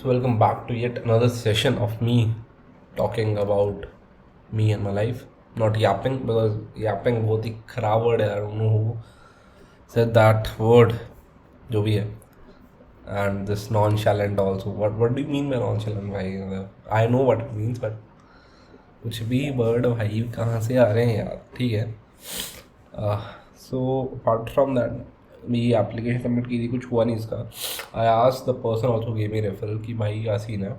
So welcome back to yet another session of me talking about me and my life. Not yapping because yapping बहुत ही खराब word है. I don't know who said that word. जो भी है. And this nonchalant also. What do you mean by nonchalant भाई? I know what it means but कुछ भी word भाई कहाँ से आ रहे हैं यार. ठीक है. So apart from that मेरी एप्लीकेशन सबमिट की थी, कुछ हुआ नहीं इसका. I asked the person also gave me referral कि भाई क्या सीन है.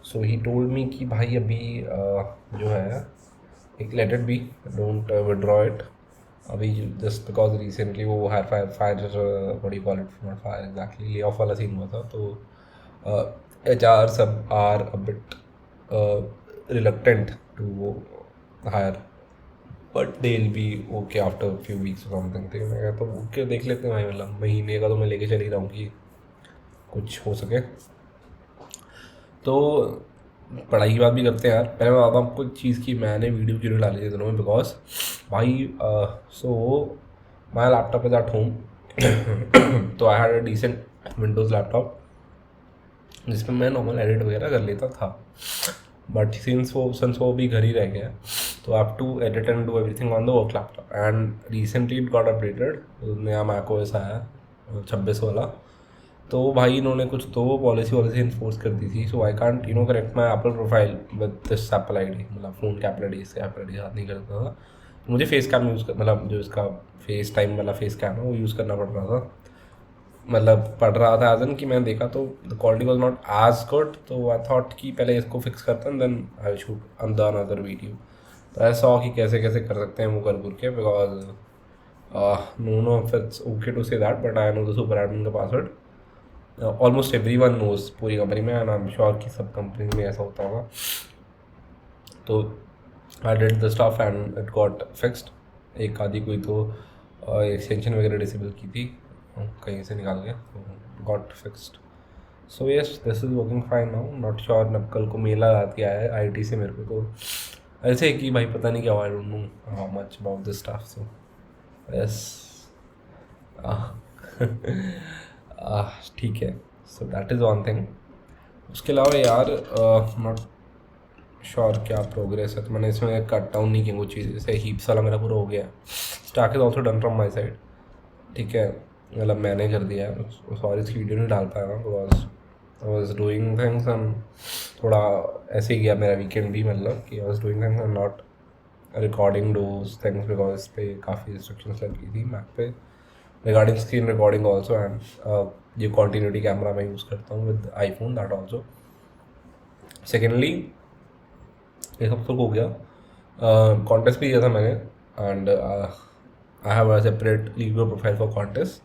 सो ही टोल्ड मी कि भाई अभी जो है एक let it be, don't withdraw it अभी, जस्ट बिकॉज रिसेंटली वो फायर बड़ी call it, not fire exactly, lay off वाला सीन हुआ था. तो एच आर सब are a bit reluctant to hire but they will be okay after few weeks something. ठीक है, मैं कहता हूँ ओके देख लेते हैं भाई, मतलब महीने का तो मैं लेके चल ही रहा हूँ कि कुछ हो सके. तो पढ़ाई की बात भी करते हैं यार. पहले मैं बताता हूँ आपको एक चीज़ की, मैंने वीडियो क्यों डाली थी दिनों में, बिकॉज भाई so my laptop is at home. तो I had a decent Windows laptop जिसमें मैं नॉर्मल एडिट वगैरह कर लेता था. बट सिंस वो भी घर ही रह गया, तो I have to edit and do everything on the work laptop. And recently it got updated, नया मैक ओएस आया 26 वाला. तो भाई इन्होंने कुछ तो पॉलिसी इन्फोर्स कर दी थी. So I can't correct my Apple profile with this Apple I D, मतलब फ़ोन के एप्पल आई डी, इससे एप्पल आई डी हाथ नहीं करता था. तो मुझे फेस कैम यूज़ कर, मतलब जो इसका फेस टाइम वाला फेस कैम है वो यूज़ करना पड़ रहा था. मतलब पढ़ रहा था एज एन कि मैंने देखा तो the quality was not as good. तो आई थॉट कि पहले इसको फिक्स करता हूँ, then I shoot another video. तो आई सॉ कि कैसे कैसे कर सकते हैं वो कर के, because no if it's okay to say that, but I know the super admin का password. Almost everyone knows पूरी कंपनी में, एंड आई एम श्योर कि सब कंपनी में ऐसा होता होगा. तो I did the stuff and it got fixed. एक आधी कोई तो एक्सटेंशन वगैरह डिसेबल की थी कहीं से निकाल के, got fixed. So yes, this is working fine now. Not sure, अब कल को मेल आती है आईटी से मेरे को, तो ऐसे कि भाई पता नहीं क्या हुआ, आई don't know how much about this stuff. So yes ठीक है. So that is one thing. उसके अलावा यार नॉट श्योर क्या प्रोग्रेस है. तो मैंने इसमें कट डाउन नहीं किया वो चीज़, जैसे हीप्स वाला मेरा पूरा हो गया. Stack is also done from my side. ठीक है, मतलब मैंने कर दिया है. सॉरी इसकी वीडियो नहीं डाल पाया मैं, because I was doing things and थोड़ा ऐसे ही गया मेरा वीकेंड भी, मतलब कि आई was doing things and not recording those things, because इस पर काफ़ी रिस्ट्रिक्शंस लगी थी मैक पे regarding screen recording also. And ये कॉन्टीन्यूटी कैमरा मैं यूज़ करता हूँ with iPhone, that also. Secondly ये सब तो हो गया. कॉन्टेस्ट भी किया था मैंने, and I have a separate legal profile for contest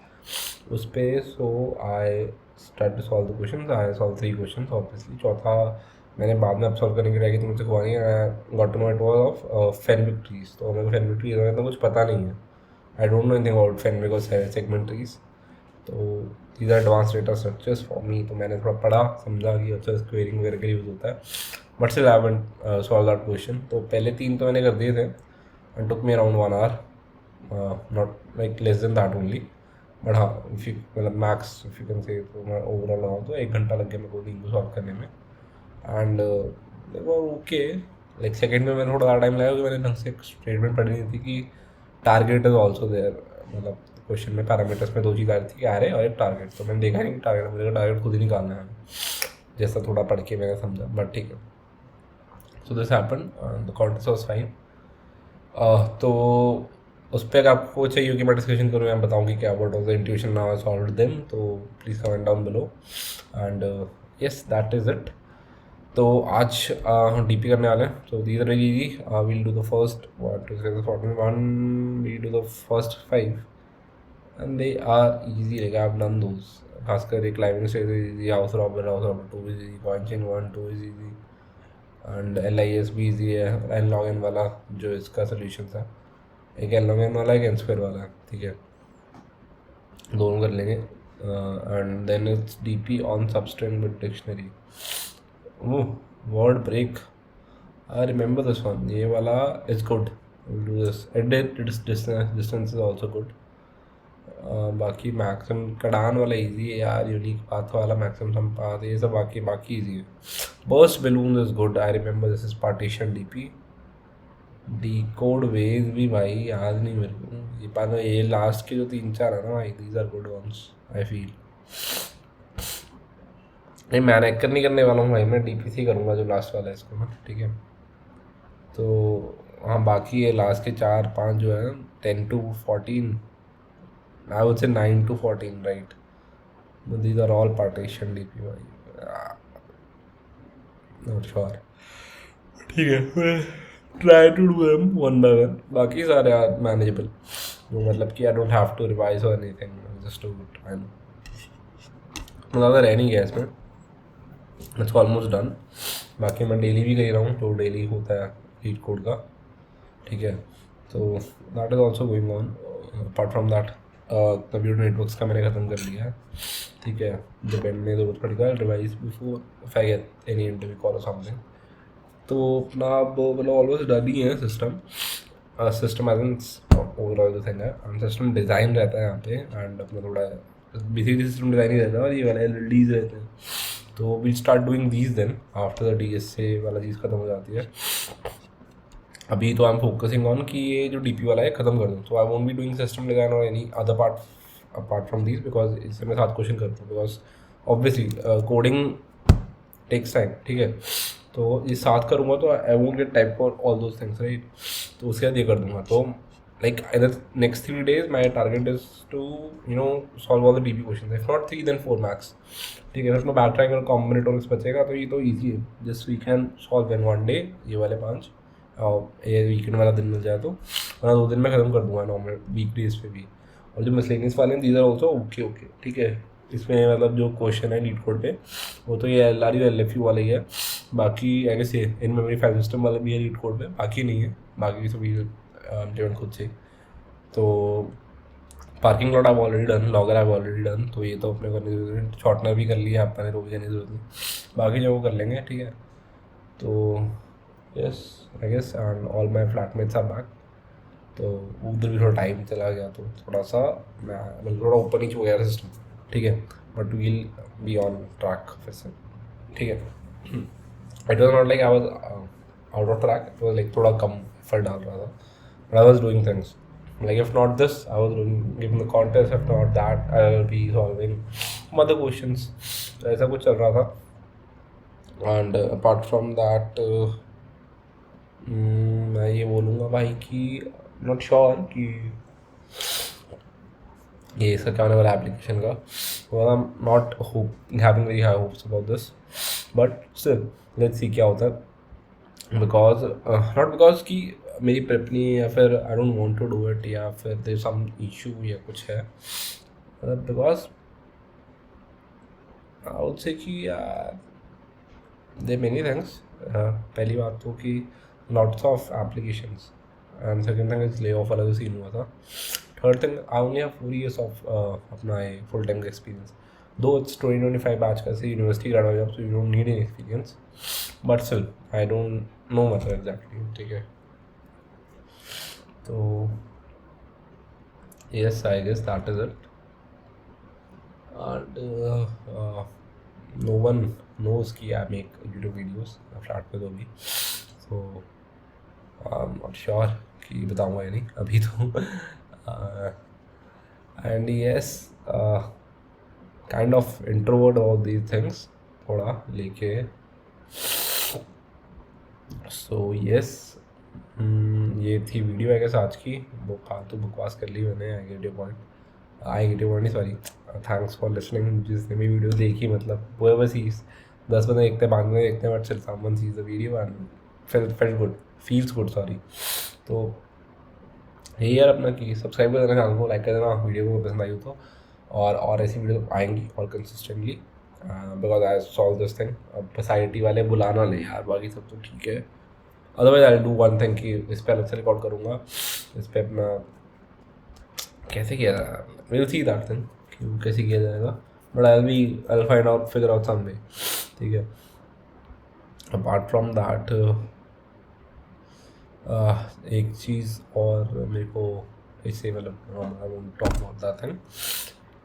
उस पर. So I start to solve the question. I solve 3 question obviously. चौथा मैंने बाद में अब सॉल्व करने की ट्राई की थी, मुझसे हुआ नहीं. Got to know it was of Fenwick trees. तो मेरे को फेनविक ट्रीज में तो कुछ पता नहीं है. I don't know anything about Fenwick और सेगमेंट ट्रीज. तो these are advance data structures for me. तो मैंने थोड़ा पढ़ा, समझा कि अच्छा स्क्वेयरिंग वगैरह के लिए यूज़ होता है, but still I haven't solved that question. तो पहले 3 तो मैंने कर दिए थे and took me around 1 hour, not like less than that only. But हाँ, इफ़ यू मतलब max if you can say, तो मैं ओवरऑल लगाऊँ तो 1 घंटा लग गया मेरे को 3 को सॉल्व करने में. एंड वो ओके, लाइक सेकेंड में मैंने थोड़ा ज़्यादा टाइम लगा क्योंकि मैंने ढंग से एक स्टेटमेंट पढ़ी नहीं थी कि टारगेट इज ऑल्सो देयर. मतलब क्वेश्चन में पैरामीटर्स में 2 चीज़ आ रही थी कि एरे और एक टारगेट. तो मैंने देखा नहीं कि टारगेट, मुझे टारगेट खुद ही निकालना है, जैसा थोड़ा पढ़ के मैंने समझा. बट ठीक है. So this happen, the contest was fine. तो उस पर अगर आपको चाहिए कि मैं डिस्कशन करूँ, मैं बताऊँ कि क्या what was the intuition now I solved them, तो please comment down below. And yes, that is it. तो आज हम डीपी करने वाले हैं. तो these are very easy. We'll do the first 1 2 3 4 1, we do the first 5 and they are easy. Like I have done those. खासकर एक climbing stage is easy, house robber 2 is easy, coin chain 1 2 is easy, and LIS भी easy है. N log N वाला जो इसका solution था, एक N log N वाला, एक एन स्क्वायर वाला है. ठीक है, दोनों कर लेंगे. And then it's DP on substring with dictionary. Word break, I remember this one. ये वाला is good. We'll do this. Edit distance is also good. बाकी मैक्सिम कडान वाला इजी है यार, यूनिक पाथ वाला मैक्सिम सम पाथ ये सब बाकी बाकी इजी है. Burst balloon is good, I remember this is partition DP. Decode ways भी भाई याद नहीं मेरे को, ये पानो ये लास्ट के जो 3-4 है ना भाई, these are good ones I feel. नहीं मैंने कर नहीं करने वाला हूँ भाई, मैं डीपीसी करूँगा जो लास्ट वाला है इसको ना, ठीक है. तो हाँ बाकी ये लास्ट के 4-5 जो है 10 to 14, I would say 9 to 14 right. These are all partition DP भाई, नॉट श्योर. ठीक है, try to do them one by one. बाकी सारे आर मैनेजेबल, जो मतलब कि I don't have to revise और anything, just do it. I know ज़्यादा रह नहीं गया इसमें, इट्स ऑलमोस्ट डन. बाकी मैं डेली भी कर रहा हूँ, तो डेली होता है हीट कोड का, ठीक है. तो that is also going on. Apart from that computer networks का मैंने ख़त्म कर लिया है, ठीक है. डिपेंड में जरूरत पड़ेगा revise before if I get any interview call और समथिंग. तो अपना अब मतलब ऑलमोस्ट डन ही है system. System as in overall जो थिंग है, सिस्टम डिज़ाइन रहता है यहाँ पे, एंड अपना थोड़ा बेसिकली सिस्टम डिज़ाइन ही रहता है, और ये वाले LEDs रहते हैं. तो we start doing these then after the DSA वाला चीज़ ख़त्म हो जाती है. अभी तो आई एम फोकसिंग ऑन कि ये जो DP वाला है ख़त्म कर दूँ. तो I won't be doing system design और any other part apart from these, because इससे मैं 7 क्वेश्चन करता हूँ, because obviously coding takes time, ठीक है. तो ये 7 करूँगा तो I won't get type for all those things right. तो उसके बाद ये कर दूँगा. तो like in the next 3 days my target is to solve all the DP question, if not 3 then 4 max, ठीक है. फिर मैं बैक ट्राइंगल कॉम्बिनेटोरिक्स बचेगा, तो ये तो ईजी है, just we can solve in 1 day ये वाले 5, और ये वीकेंड वाला दिन मिल जाए तो, वरना 2 दिन में ख़त्म कर दूँगा नॉर्मल वीक डेज पे भी. और जो मिसलेनियस वाले हैं दीज आर ऑल्सो ओके, ठीक है. इसमें मतलब जो क्वेश्चन है लीड कोड पे, वो तो ये LRU LFU वाले ही है. बाकी आई गेस ये इन मेमोरी फाइल सिस्टम वाले भी है लीड कोड पे, बाकी नहीं है. बाकी सभी ड्रिवन खुद से. तो पार्किंग लॉट आप ऑलरेडी डन, लॉगर आप ऑलरेडी डन, तो ये तो अपने करने की जरूरत नहीं. शॉर्टनर भी कर लिया आपने, तो भी करने की जरूरत नहीं. बाकी जो वो कर लेंगे, ठीक है. तो yes I guess and all my flatmates are back. तो उधर भी थोड़ा टाइम चला गया, तो थोड़ा सा मैं मतलब थोड़ा ऊपर नीचे हो गया सिस्टम, ठीक है. But we'll be on track फिर से, ठीक है. It was not like I was out of track, it was like थोड़ा कम एफर्ट डाल रहा था, but I was doing things. Like if not this, I was giving the contest. If not that, I will be solving some other questions. ऐसा कुछ चल रहा था. And apart from that, मैं ये बोलूँगा भाई कि not sure कि ये इसका क्या होने वाला एप्लीकेशन का. well, I'm not having very high hopes about this, but still let's see क्या होता है. बिकॉज नॉट बिकॉज कि मेरी प्रेप नहीं है, या फिर I don't want to do it, या फिर देयर सम इशू या कुछ है, बिकॉज आई वुड से कि यार देयर मेनी थिंग्स. पहली बात तो कि lots of applications, and second thing is ले ऑफ वाला जो सीन हुआ था. Third thing, I only have 4 years of अपना फुल टाइम का एक्सपीरियंस. दो इट्स 2025 बैच का से university graduate job, so you don't need any experience, but still I don't no मतलब एग्जैक्टली, ठीक है. तो yes, I guess that is it. And no one knows कि I make YouTube videos flat पे तो भी, so I'm not sure कि बताऊँगा या नहीं अभी तो. And yes, kind of introvert all these things थोड़ा लेके. So yes, ये थी वीडियो आई गेस आज की. वो फालतू बकवास कर ली मैंने. आई गेट योर पॉइंट नहीं, सॉरी. Thanks for listening. जिसने भी वीडियो देखी, मतलब वो बस ही 10 बंदे देखते हैं, 5 बंदे देखते हैं, बट सिर्फ someone sees the video and feels good, sorry. तो यही यार अपना कि सब्सक्राइब कर देना चैनल को, लाइक कर देना वीडियो को पसंद आई हो तो, और ऐसी वीडियो आएंगी और consistently, because I solve this thing. अब सोसाइटी वाले बुलाना ले यार, बाकी सब तो ठीक है. Otherwise I do one thing कि इस पर अलग से रिकॉर्ड करूँगा. इस पर अपना कैसे किया जाएगा, विल सी दैट थिंग कि कैसे किया जाएगा, but I find out figure out some way, ठीक है. अपार्ट फ्रॉम दैट एक चीज़ और मेरे को इससे मतलब I won't talk about that thing.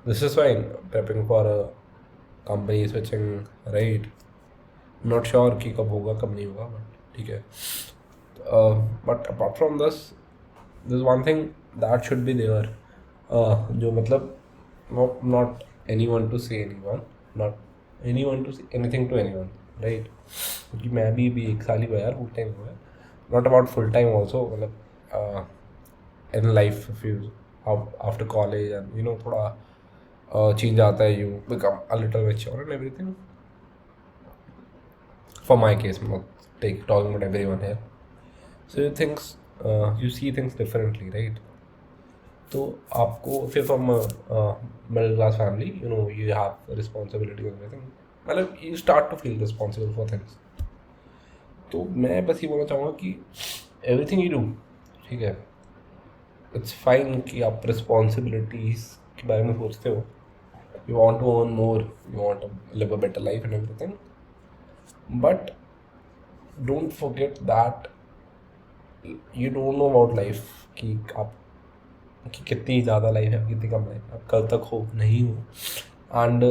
This is fine. Prepping for a company switching, right? Not sure कि कब होगा कब नहीं होगा, but ठीक है. But apart from this, there's one thing that should be there. जो मतलब not anyone to say anyone, not anyone to say anything to anyone, right? क्योंकि मैं भी एक साल ही हुआ यार, full time हुआ है. Not about full time also, मतलब in life if you after college and थोड़ा change आता है, you become a little mature and everything. For my case, I'm not talking about everyone here. So you see things differently, right? तो आपको फिर from middle class family you have responsibility and everything, मतलब you start to feel responsible for things. तो मैं बस ये बोलना चाहूँगा कि everything you do, ठीक है, इट्स फाइन कि आप रिस्पॉन्सिबिलिटीज़ के बारे में सोचते हो, you want to earn more, you want to live a better life and everything, but don't forget that you don't know about life, कि आप कि कितनी ज़्यादा लाइफ है, कितनी कम लाइफ, आप कल तक हो नहीं हो. एंड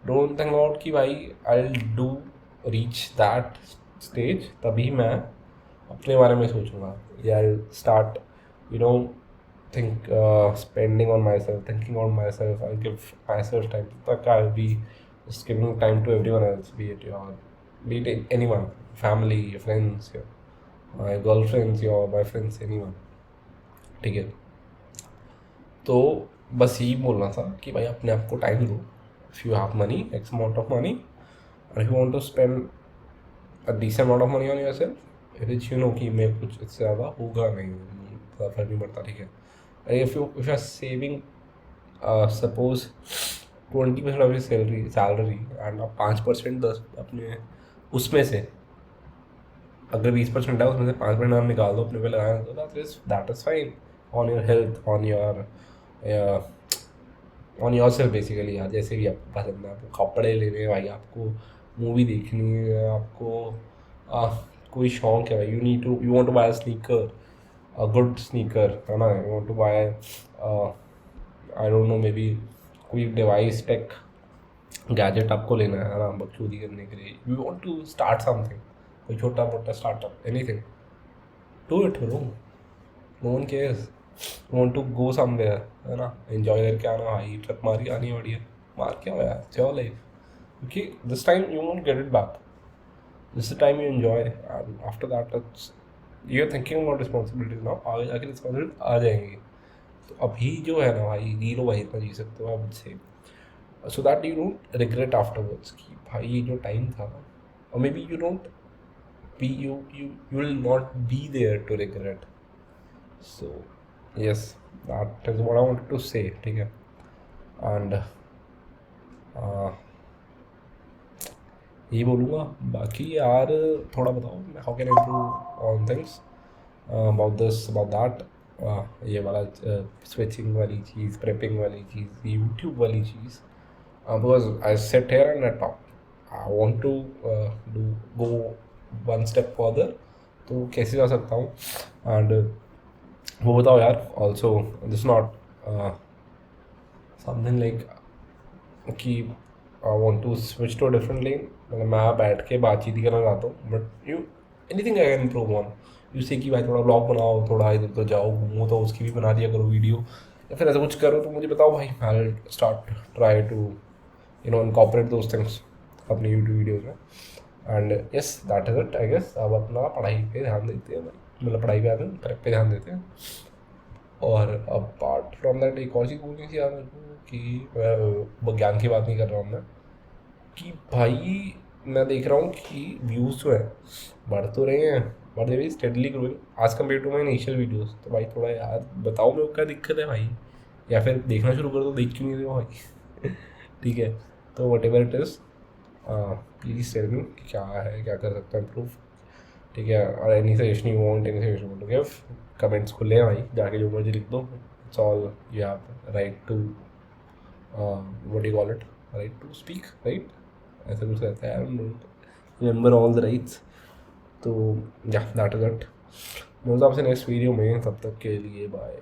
डोंट थिंक अबाउट कि भाई I do reach that stage तभी मैं अपने बारे में सोचूंगा, या I start think spending on myself, thinking on myself. I'll give myself time. But I'll be just giving time to everyone else, be it anyone, family, friends, my girlfriends, my friends, anyone. ठीक है, तो बस यही बोलना था कि भाई अपने आप को टाइम दो. If you have money, X amount of money, और you want to spend a decent amount of money on yourself, which कि मैं कुछ इससे ज़्यादा होगा नहीं, फर्क नहीं पड़ता, ठीक है. if you are saving suppose 20% of your salary and आप 5% अपने उसमें से, अगर 20% है उसमें से 5% आप निकाल दो अपने पे लगाना, तो that is fine on your health, on yourself basically यार. जैसे भी आपको पसंद है, आपको कपड़े लेने हैं भाई, आपको मूवी देखनी है, आपको कोई शौक है भाई, you want to buy a sneaker, a good sneaker, है ना, you want to buy I don't know, maybe कोई डिवाइस टेक गैजेट आपको लेना है ना, बकचोदी करने के लिए, you want to start something, कोई छोटा मोटा startup, anything, do it bro, no one cares. You want to go somewhere, है ना, एंजॉय करके आना भाई, ट्रिप मार के आनी है बढ़िया, मार के आओ यार, it's your life, क्योंकि this time you won't get it back, this is the time you enjoy, and after that you're thinking about responsibilities now, आगे जाके रिस्पॉन्सिबिलिटी आ जाएंगी. तो अभी जो है ना भाई, जी लो भाई, इतना जी सकते हो आप से, so that you don't regret afterwards कि भाई ये जो टाइम था, और maybe you don't be you will not be there to regret. So yes, that is what I wanted to say, ठीक है. एंड यही बोलूँगा. बाकी यार थोड़ा बताओ, how can improve on things about this about that, ये वाला स्विचिंग वाली चीज़, प्रेपिंग वाली चीज़, यूट्यूब वाली चीज़. Because I sit here and I talk, I want to go one step further, तो कैसे जा सकता हूँ, एंड वो बताओ यार. Also this not something like कि I want to switch to different lane, मतलब मैं बैठ के बातचीत ही करना चाहता हूँ, but anything I can improve on. You say कि भाई थोड़ा ब्लॉग बनाओ, थोड़ा इधर उधर जाओ, घूमो, तो उसकी भी बना दिया करो वीडियो, या फिर ऐसा कुछ करो, तो मुझे बताओ भाई. I start try to incorporate those things अपनी यूट्यूब वीडियोज़ में. And yes, that is it I guess. अब अपना पढ़ाई पे ध्यान देते हैं भाई, मतलब पढ़ाई पे प्रेप पे ध्यान देते हैं. और अपार्ट फ्रॉम दैट एक और चीज़ बोलनी थी यार मेरे को, कि विज्ञान की बात नहीं कर रहा हूँ मैं, कि भाई मैं देख रहा हूँ कि व्यूज़ जो है बढ़ तो रहे हैं, but they very steadily growing as compared to my initial videos. तो भाई थोड़ा यार बताओ मेरे को क्या दिक्कत है भाई, या फिर देखना शुरू कर दो, देख क्यों नहीं रहे हो भाई. ठीक है, तो whatever it is, please tell me क्या है, क्या कर सकता है इम्प्रूव, ठीक है. और any suggestion you want, any suggestion want to give, comments खुले हैं भाई, जाके जो मर्जी लिख दो. It's all you have right to what you call it, right to speak, right, ऐसा कुछ रहता है. I don't remember all the rights. तो या दैट इज इट. मिलता आपसे नेक्स्ट वीडियो में, तब तक के लिए बाय.